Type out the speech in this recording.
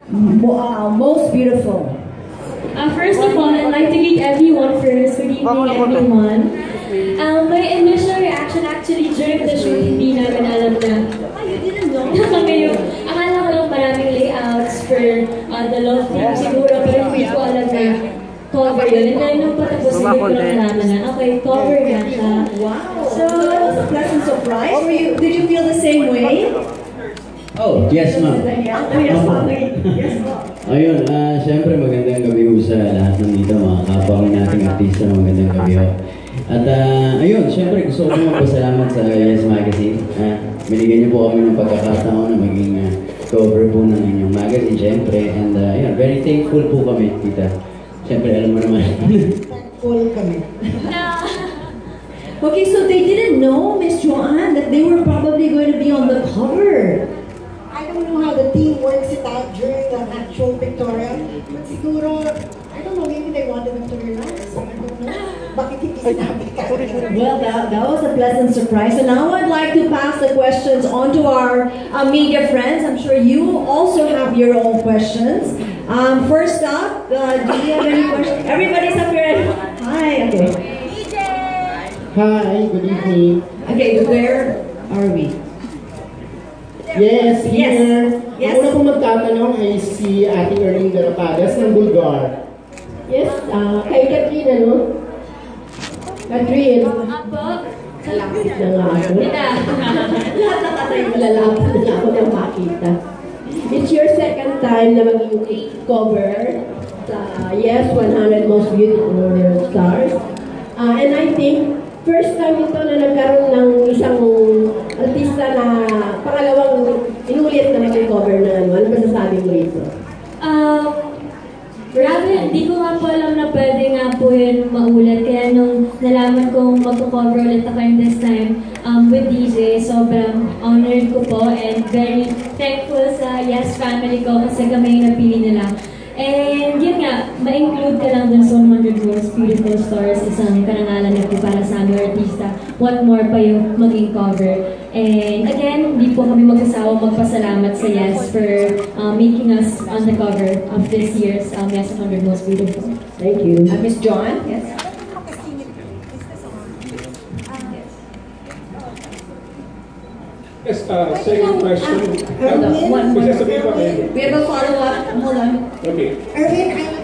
Most beautiful. First of all, I'd like to greet everyone first. Good evening, everyone. My initial reaction actually during the shoot, hindi namin alam na, you didn't know? Kami yung, akala ko lang maraming layouts for the love theme siguro, pero hindi ko alam na cover yun. And then nung patapos, hindi ko lang nalaman na, okay, cover nga siya. Wow! So, that was a pleasant surprise. Did you feel the same way? Oh, yes ma'am. Yes ma'am. Ayun, syempre magandang gabi ho sa lahat ng dito, mga kapwa nating artista na magandang gabi ho. At ayun, syempre gusto ko magpasalamat sa Yes Magazine. Binigyan niyo po kami ng pagkakataon na maging cover po ng inyong magazine, syempre. And ayun, very thankful po kami, tita. Syempre, alam mo naman. Thankful kami. Okay, so they didn't know, Miss Joanne, that they were probably going to be on the cover. I don't know how the team works it out during the actual pictorial. But siguro, I don't know, maybe they wanted them to relax. I don't know. Bakit hindi sinabi ka? Well, that was a pleasant surprise. And now I'd like to pass the questions on to our media friends. I'm sure you also have your own questions. First up, do you have any questions? Everybody's up here. Hi, okay. DJ! Hi, good evening. Okay, where are we? Yes, here. Yes. Ang una pong magtatanong ay si Ate Erling Garapadas ng Bulgar. Yes, kay Catherine, ano? Catherine. Apo, Kalapit na nga ako. Lahat ng katay malalapit na ako nang makita. It's your second time na maging cover sa Yes 100 Most Beautiful Stars. And I think, first time ito na nagkaroon ng isang artista na pangalawang inulit na mag-cover na ano. Ano ba sasabi mo rito? Grabe, hindi ko nga po alam na pwede nga po yun maulit. Kaya nung nalaman kong mag-cover ulit ako this time with DJ, sobrang honored ko po and very thankful sa Yes family ko kasi kami yung napili nila. And yun nga, ma-include ka lang dun sa 100 Most Beautiful Stars, isang karangalan na po para sa aming artista. What more pa yung maging cover. And again, hindi po kami magsasawang magpasalamat sa Yes for making us on the cover of this year's Yes 100 Most Beautiful. Thank you. Miss John? Yes. Yes, second question. Hold on, one. We have a follow-up. We have a follow-up. Hold on. Okay. Erwin, I